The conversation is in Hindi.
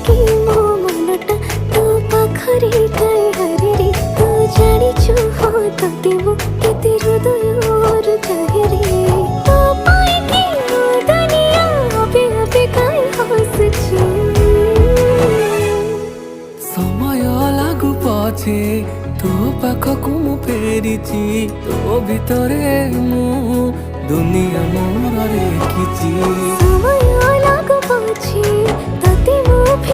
कि मो मनटा तो पाखरे काई हरे रे तू जानिछु हो तते मो केते हृदयर चाहे रे तो पाई कि मो दुनिया अबे अबे काई हसुछु समय लागू पछे तो पाखकु मु फेरिची तो भितरे मु दुनिया मोर रेखिची समय लागू पछे तते मो